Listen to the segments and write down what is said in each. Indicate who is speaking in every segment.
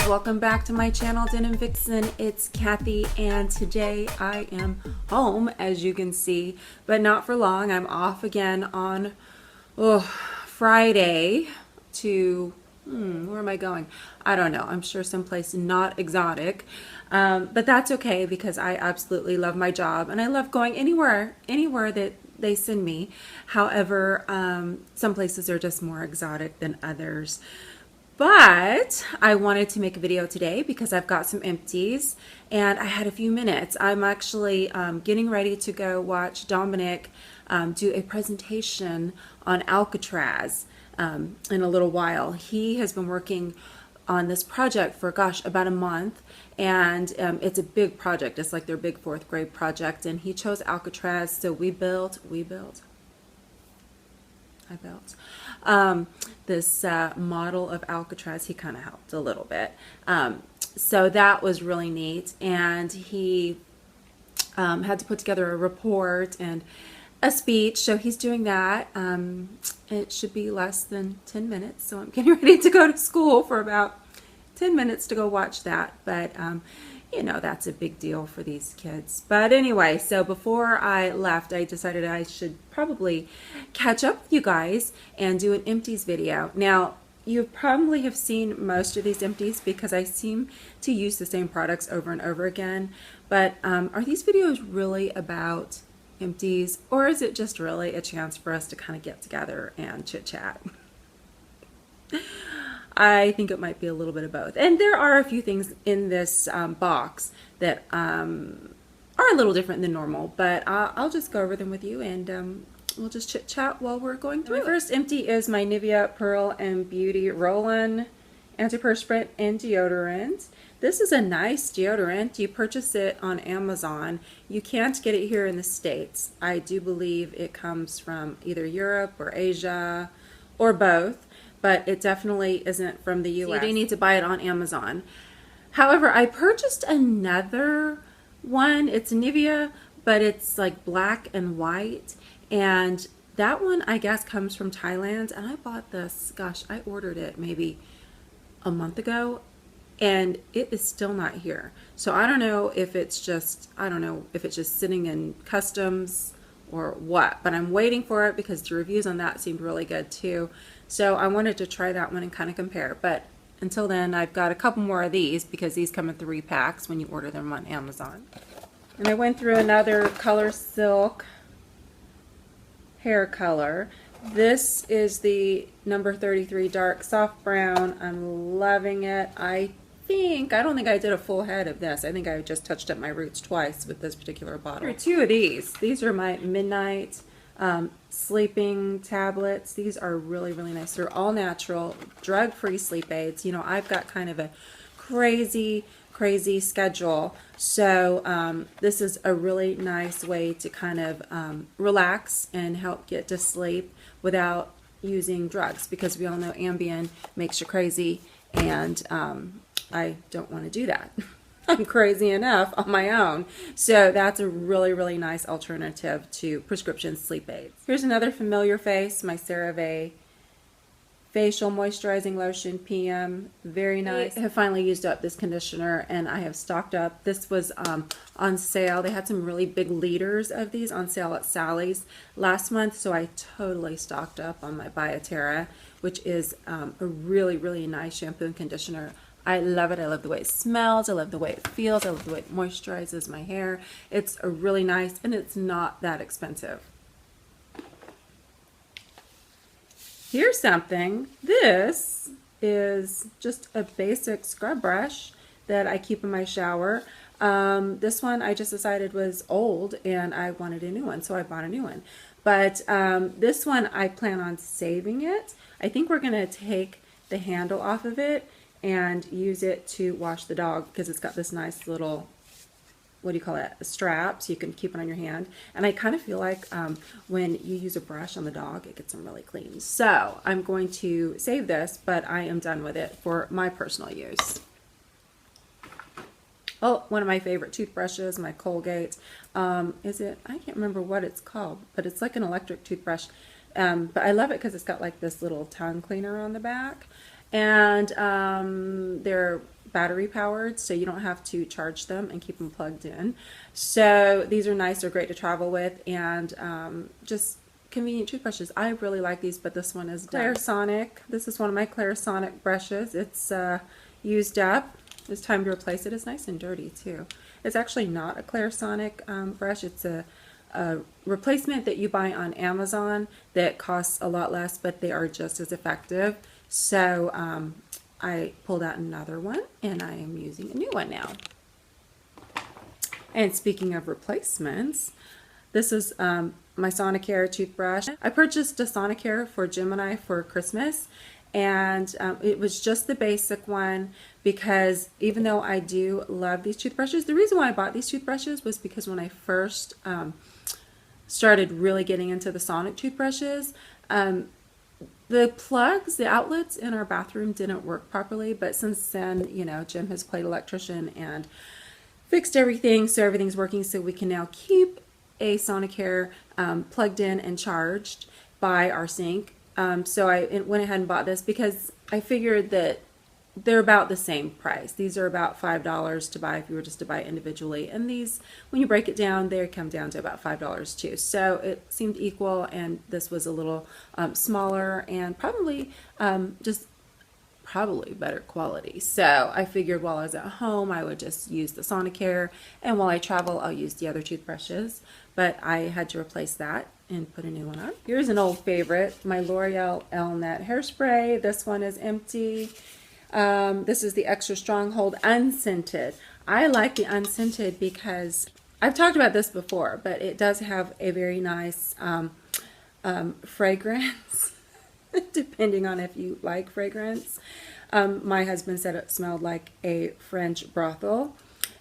Speaker 1: welcome back to my channel, Denim Vixen. It's Cathy, and today I am home, as you can see, but not for long. I'm off again on Friday to, where am I going? I don't know. I'm sure someplace not exotic, but that's okay because I absolutely love my job and I love going anywhere that they send me. However, some places are just more exotic than others. But I wanted to make a video today because I've got some empties and I had a few minutes. I'm actually getting ready to go watch Dominic do a presentation on Alcatraz in a little while. He has been working on this project for, gosh, about a month, and it's a big project. It's like their big fourth grade project, and he chose Alcatraz, so I built this model of Alcatraz. He kind of helped a little bit. So that was really neat. And he had to put together a report and a speech. So he's doing that. It should be less than 10 minutes. So I'm getting ready to go to school for about 10 minutes to go watch that. But you know, that's a big deal for these kids. But anyway, so before I left, I decided I should probably catch up with you guys and do an empties video. Now, you probably have seen most of these empties because I seem to use the same products over and over again. But are these videos really about empties, or is it just really a chance for us to kind of get together and chit chat? I think it might be a little bit of both. And there are a few things in this box that are a little different than normal, but I'll just go over them with you and we'll just chit chat while we're going through. My first empty is my Nivea Pearl and Beauty Roll-On Antiperspirant and Deodorant. This is a nice deodorant. You purchase it on Amazon. You can't get it here in the States. I do believe it comes from either Europe or Asia or both, but it definitely isn't from the US. So you do need to buy it on Amazon. However, I purchased another one. It's Nivea, but it's like black and white. And that one, I guess, comes from Thailand. And I bought this, gosh, I ordered it maybe a month ago, and it is still not here. So I don't know if it's just, sitting in customs or what, but I'm waiting for it because the reviews on that seemed really good too. So I wanted to try that one and kind of compare. But until then, I've got a couple more of these because these come in 3 packs when you order them on Amazon. And I went through another Color Silk hair color. This is the number 33 dark soft brown. I'm loving it. I don't think I did a full head of this. I think I just touched up my roots twice with this particular bottle. There are 2 of these. These are my Midnight sleeping tablets. These are really, really nice. They're all natural, drug-free sleep aids. You know, I've got kind of a crazy schedule, so this is a really nice way to kind of relax and help get to sleep without using drugs, because we all know Ambien makes you crazy, and I don't want to do that. I'm crazy enough on my own. So that's a really, really nice alternative to prescription sleep aids. Here's another familiar face, my CeraVe Facial Moisturizing Lotion PM. Very nice. I have finally used up this conditioner and I have stocked up. This was on sale. They had some really big liters of these on sale at Sally's last month, so I totally stocked up on my Bioterra, which is a really, really nice shampoo and conditioner. I love it. I love the way it smells. I love the way it feels. I love the way it moisturizes my hair. It's a really nice, and it's not that expensive. Here's something. This is just a basic scrub brush that I keep in my shower. This one I just decided was old and I wanted a new one, so I bought a new one. But this one I plan on saving it. I think we're going to take the handle off of it and use it to wash the dog, because it's got this nice little, what do you call it, a strap, so you can keep it on your hand. And I kind of feel like when you use a brush on the dog, it gets them really clean. So I'm going to save this, but I am done with it for my personal use. Oh, one of my favorite toothbrushes, my Colgate. I can't remember what it's called, but it's like an electric toothbrush. But I love it because it's got like this little tongue cleaner on the back. And they're battery powered, so you don't have to charge them and keep them plugged in. So these are nice. They're great to travel with, and just convenient toothbrushes. I really like these, but this one is Clarisonic. This is one of my Clarisonic brushes. It's used up. It's time to replace it. It's nice and dirty too. It's actually not a Clarisonic brush. It's a replacement that you buy on Amazon that costs a lot less, but they are just as effective. So I pulled out another one, and I am using a new one now. And speaking of replacements, this is my Sonicare toothbrush. I purchased a Sonicare for Gemini for Christmas, and it was just the basic one, because even though I do love these toothbrushes, the reason why I bought these toothbrushes was because when I first started really getting into the Sonic toothbrushes, the plugs, the outlets in our bathroom didn't work properly, but since then, you know, Jim has played electrician and fixed everything, so everything's working, so we can now keep a Sonicare plugged in and charged by our sink. So I went ahead and bought this because I figured that they're about the same price. These are about $5 to buy if you were just to buy individually. And these, when you break it down, they come down to about $5 too. So it seemed equal, and this was a little smaller and probably probably better quality. So I figured while I was at home, I would just use the Sonicare, and while I travel, I'll use the other toothbrushes. But I had to replace that and put a new one on. Here's an old favorite, my L'Oreal Elnet hairspray. This one is empty. This is the Extra Stronghold Unscented. I like the unscented because I've talked about this before, but it does have a very nice fragrance, depending on if you like fragrance. My husband said it smelled like a French brothel.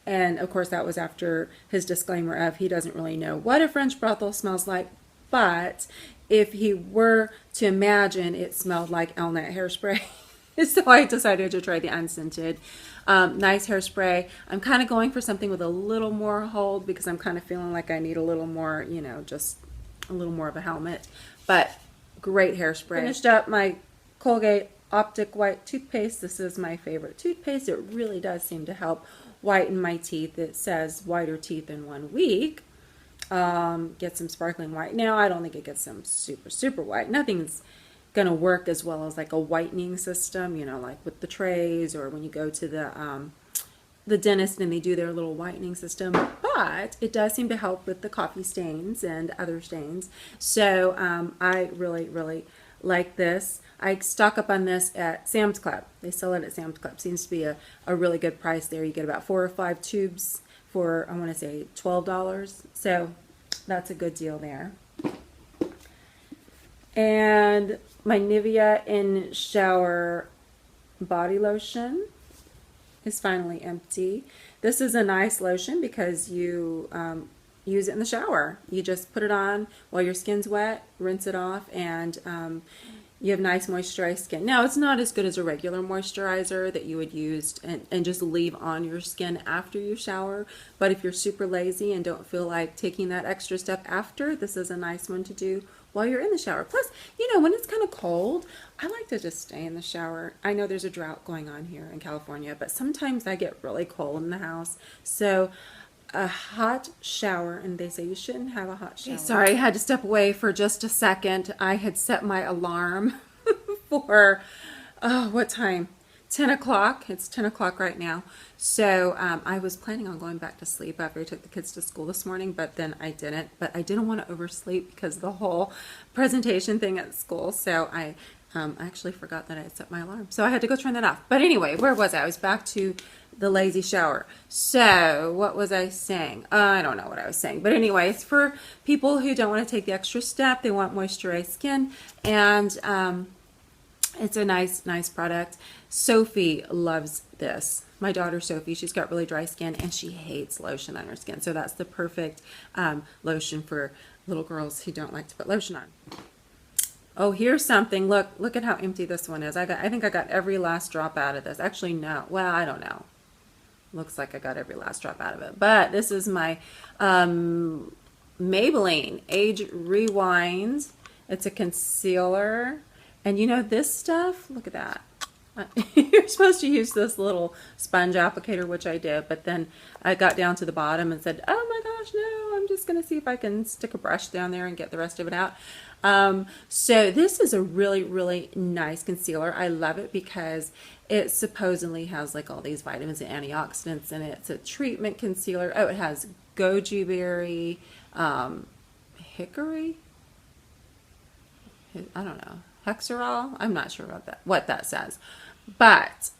Speaker 1: And of course that was after his disclaimer of he doesn't really know what a French brothel smells like, but if he were to imagine it smelled like Elnet hairspray. So I decided to try the unscented. Nice hairspray. I'm kind of going for something with a little more hold because I'm kind of feeling like I need a little more, you know, just a little more of a helmet. But great hairspray. Finished up my Colgate Optic White toothpaste. This is my favorite toothpaste. It really does seem to help whiten my teeth. It says whiter teeth in 1 week. Get some sparkling white. Now I don't think it gets them super white. Nothing's going to work as well as like a whitening system, you know, like with the trays or when you go to the dentist and they do their little whitening system. But it does seem to help with the coffee stains and other stains. So I really like this. I stock up on this at Sam's Club. They sell it at Sam's Club. Seems to be a really good price there. You get about 4 or 5 tubes for, I want to say, $12. So that's a good deal there. And my Nivea In Shower body lotion is finally empty. This is a nice lotion because you use it in the shower. You just put it on while your skin's wet, rinse it off, and you have nice moisturized skin. Now, it's not as good as a regular moisturizer that you would use and just leave on your skin after you shower. But if you're super lazy and don't feel like taking that extra step after, this is a nice one to do while you're in the shower. Plus, you know, when it's kind of cold, I like to just stay in the shower. I know there's a drought going on here in California, but sometimes I get really cold in the house. So a hot shower, and they say you shouldn't have a hot shower. Sorry, I had to step away for just a second. I had set my alarm for, what time? 10 o'clock. It's 10 o'clock right now. So I was planning on going back to sleep after I took the kids to school this morning, but then I didn't. But I didn't want to oversleep because of the whole presentation thing at school. So I actually forgot that I had set my alarm. So I had to go turn that off. But anyway, where was I? I was back to the lazy shower. So what was I saying? I don't know what I was saying. But anyway, it's for people who don't want to take the extra step. They want moisturized skin. And it's a nice product. Sophie loves this. My daughter Sophie, she's got really dry skin and she hates lotion on her skin. So that's the perfect lotion for little girls who don't like to put lotion on. Oh, here's something. Look at how empty this one is. I think I got every last drop out of this. Actually, no. Well, I don't know. Looks like I got every last drop out of it. But this is my Maybelline Age Rewind. It's a concealer. And you know this stuff? Look at that. You're supposed to use this little sponge applicator, which I did, but then I got down to the bottom and said, oh my gosh, no, I'm just going to see if I can stick a brush down there and get the rest of it out. So this is a really, really nice concealer. I love it because it supposedly has like all these vitamins and antioxidants in it. It's a treatment concealer. Oh, it has goji berry, hickory, I don't know, hexerol. I'm not sure about that, what that says, but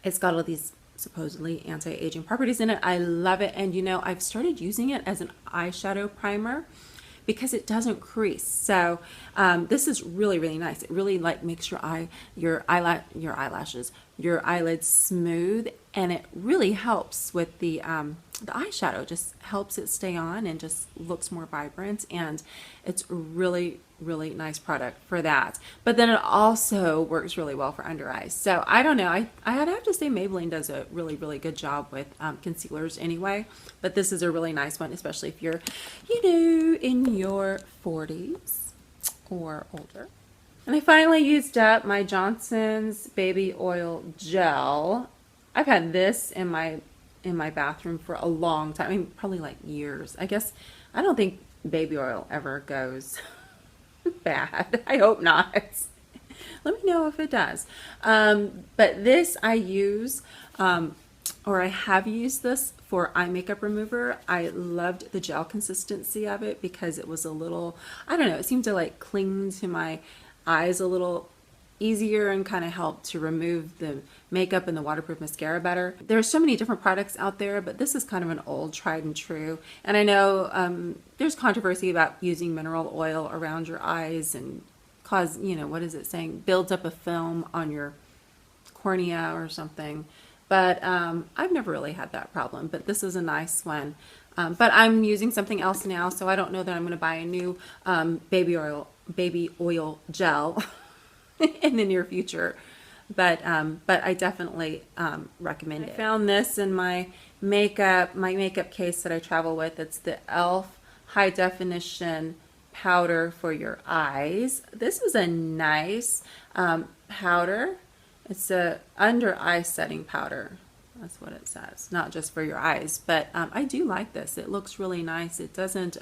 Speaker 1: it's got all these supposedly anti-aging properties in it. I love it. And you know, I've started using it as an eyeshadow primer because it doesn't crease. So this is really, really nice. It really like makes your eyelashes, your eyelids smooth, and it really helps with the eyeshadow. Just helps it stay on and just looks more vibrant, and it's really, really nice product for that. But then it also works really well for under eyes. So I don't know, I'd have to say Maybelline does a really, really good job with concealers anyway, but this is a really nice one, especially if you're, you know, in your 40s or older. And I finally used up my Johnson's baby oil gel. I've had this in my bathroom for a long time. I mean, probably like years. I guess, I don't think baby oil ever goes bad. I hope not. Let me know if it does. But this I use, or I have used this for eye makeup remover. I loved the gel consistency of it because it was a little, I don't know, it seemed to like cling to my eyes a little easier and kind of help to remove the makeup and the waterproof mascara better. There's so many different products out there, but this is kind of an old tried and true. And I know there's controversy about using mineral oil around your eyes and cause, you know, what is it saying? Builds up a film on your cornea or something. But I've never really had that problem, but this is a nice one. But I'm using something else now, so I don't know that I'm going to buy a new baby oil gel in the near future, but I definitely recommend it. I found this in my makeup case that I travel with. It's the e.l.f. High Definition Powder for your eyes. This is a nice powder. It's a under eye setting powder. That's what it says, not just for your eyes, but I do like this. It looks really nice. It doesn't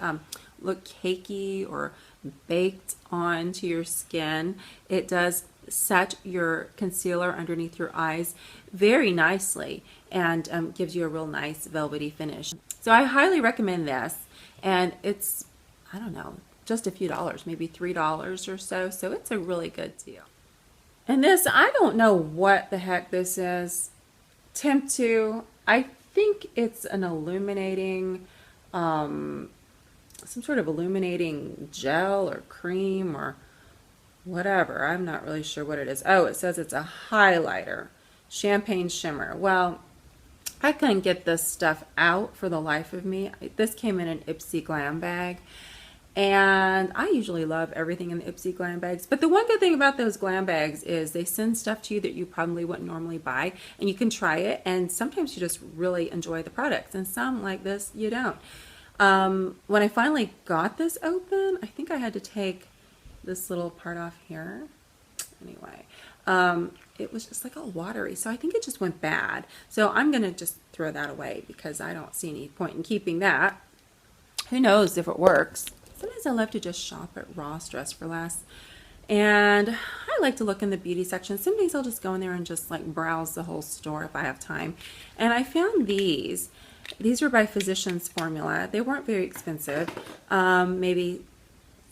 Speaker 1: look cakey or baked onto your skin. It does set your concealer underneath your eyes very nicely and gives you a real nice velvety finish. So I highly recommend this, and it's, I don't know, just a few dollars, maybe $3 or so. So it's a really good deal. And this, I don't know what the heck this is. Temp 2, I think it's an illuminating, some sort of illuminating gel or cream or whatever. I'm not really sure what it is. Oh, it says it's a highlighter, champagne shimmer. Well, I couldn't get this stuff out for the life of me. This came in an Ipsy Glam bag. And I usually love everything in the Ipsy Glam bags. But the one good thing about those Glam bags is they send stuff to you that you probably wouldn't normally buy. And you can try it. And sometimes you just really enjoy the products. And some, like this, you don't. When I finally got this open, I think I had to take this little part off here. Anyway, it was just like all watery. So I think it just went bad. So I'm going to just throw that away because I don't see any point in keeping that. Who knows if it works. Sometimes I love to just shop at Ross Dress for Less, and I like to look in the beauty section. Some days I'll just go in there and just like browse the whole store if I have time. And I found these. These were by Physicians Formula. They weren't very expensive, maybe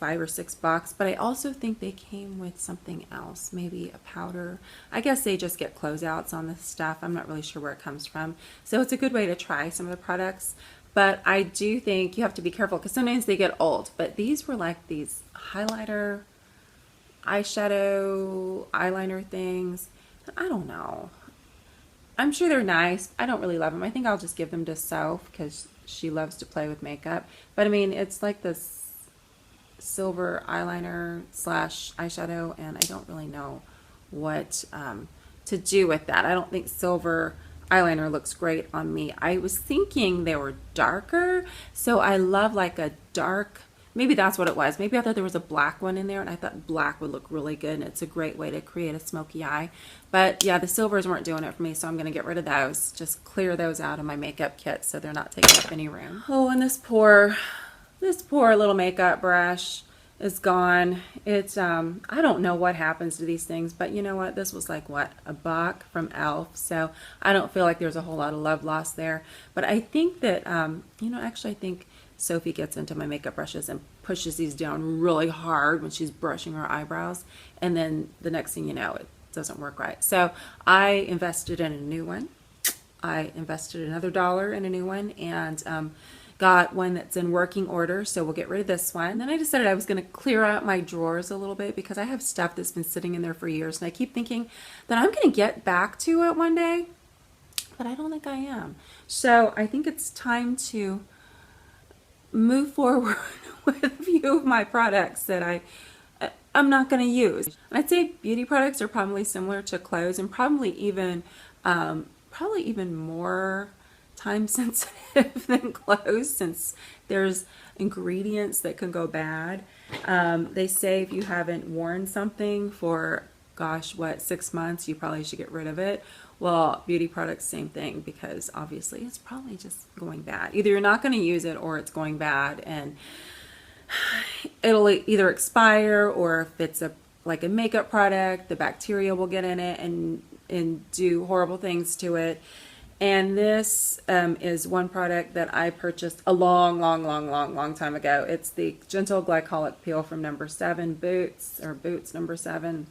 Speaker 1: $5 or $6, but I also think they came with something else, maybe a powder. I guess they just get closeouts on this stuff. I'm not really sure where it comes from. So it's a good way to try some of the products. But I do think you have to be careful because sometimes they get old. But these were like these highlighter, eyeshadow, eyeliner things. I don't know. I'm sure they're nice. I don't really love them. I think I'll just give them to Soph because she loves to play with makeup. But I mean, it's like this silver eyeliner slash eyeshadow, and I don't really know what to do with that. I don't think silver eyeliner looks great on me. I was thinking they were darker, so I love like a dark maybe that's what it was. Maybe I thought there was a black one in there, and I thought black would look really good, and it's a great way to create a smoky eye. But yeah, the silvers weren't doing it for me, so I'm going to get rid of those. Just clear those out of my makeup kit so they're not taking up any room. Oh, and this poor little makeup brush is gone. It's I don't know what happens to these things, but you know what? This was like, what, $1 from Elf, so I don't feel like there's a whole lot of love lost there. But I think that you know, actually I think Sophie gets into my makeup brushes and pushes these down really hard when she's brushing her eyebrows, and then the next thing you know, it doesn't work right. So I invested in a new one. I invested another $1 in a new one, and got one that's in working order, so we'll get rid of this one. And then I decided I was going to clear out my drawers a little bit because I have stuff that's been sitting in there for years, and I keep thinking that I'm going to get back to it one day, but I don't think I am. So I think it's time to move forward with a few of my products that I'm not going to use. And I'd say beauty products are probably similar to clothes, and probably even more time sensitive than clothes, since there's ingredients that can go bad. They say if you haven't worn something for, gosh, what, 6 months, you probably should get rid of it. Well, beauty products, same thing, because obviously it's probably just going bad. Either you're not going to use it or it's going bad, and it'll either expire, or if it's like a makeup product, the bacteria will get in it and do horrible things to it. And this is one product that I purchased a long time ago. It's the Gentle Glycolic Peel from number 7, Boots number 7.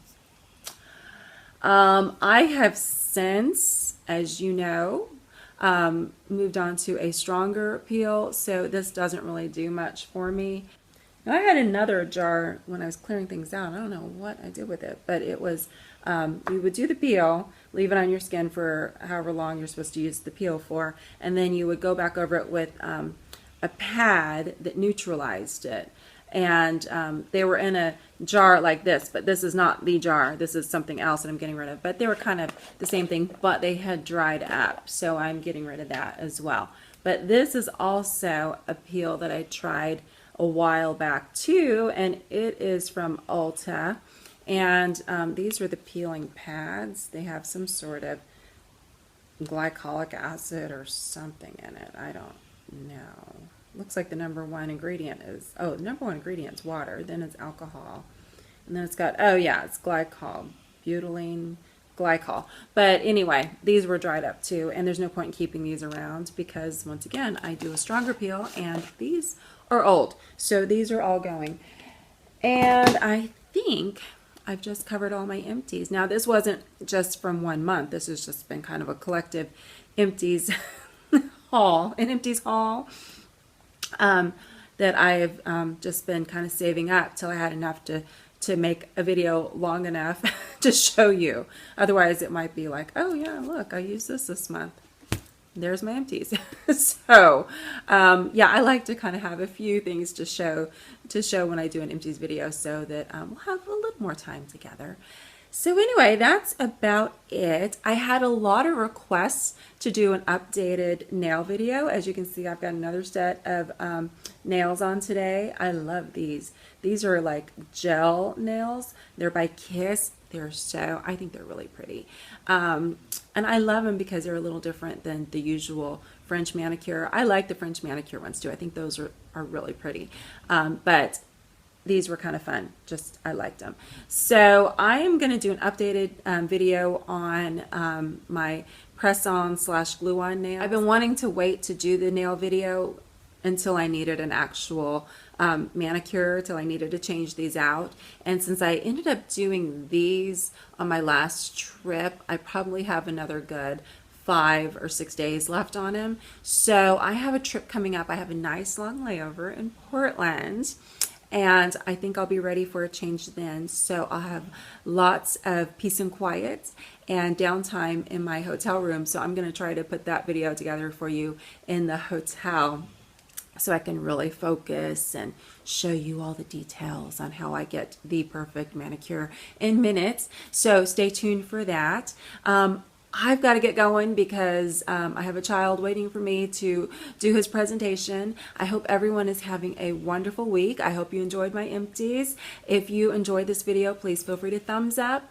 Speaker 1: I have since, as you know, moved on to a stronger peel, so this doesn't really do much for me. Now, I had another jar when I was clearing things out. I don't know what I did with it, but it was, you would do the peel, leave it on your skin for however long you're supposed to use the peel for, and then you would go back over it with a pad that neutralized it. And they were in a jar like this, but this is not the jar. This is something else that I'm getting rid of. But they were kind of the same thing, but they had dried up, so I'm getting rid of that as well. But this is also a peel that I tried a while back too, and it is from Ulta. And these are the peeling pads. They have some sort of glycolic acid or something in it. I don't know. Looks like the number one ingredient is, the number one ingredient is water, then it's alcohol, and then it's got, it's glycol, butylene glycol. But anyway, these were dried up too, and there's no point in keeping these around because, once again, I do a stronger peel, and these are old, so these are all going. And I think I've just covered all my empties. Now, this wasn't just from 1 month. This has just been kind of a collective empties haul, an empties haul. That I've just been kind of saving up till I had enough to make a video long enough to show you. Otherwise, it might be like, oh yeah, look, I used this month. There's my empties. So, yeah, I like to kind of have a few things to show when I do an empties video, so that we'll have a little more time together. So anyway, that's about it. I had a lot of requests to do an updated nail video. As you can see, I've got another set of nails on today. I love these. These are like gel nails. They're by Kiss. I think they're really pretty. And I love them because they're a little different than the usual French manicure. I like the French manicure ones too. I think those are really pretty. But these were kind of fun. I liked them. So I am going to do an updated video on my press-on / glue-on nails. I've been wanting to wait to do the nail video until I needed an actual manicure, till I needed to change these out. And since I ended up doing these on my last trip, I probably have another good 5 or 6 days left on them. So I have a trip coming up. I have a nice long layover in Portland, and I think I'll be ready for a change then. So I'll have lots of peace and quiet and downtime in my hotel room. So I'm going to try to put that video together for you in the hotel, so I can really focus and show you all the details on how I get the perfect manicure in minutes. So stay tuned for that. I've got to get going because I have a child waiting for me to do his presentation. I hope everyone is having a wonderful week. I hope you enjoyed my empties. If you enjoyed this video, please feel free to thumbs up.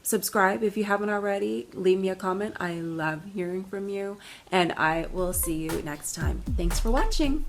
Speaker 1: Subscribe if you haven't already. Leave me a comment. I love hearing from you, and I will see you next time. Thanks for watching.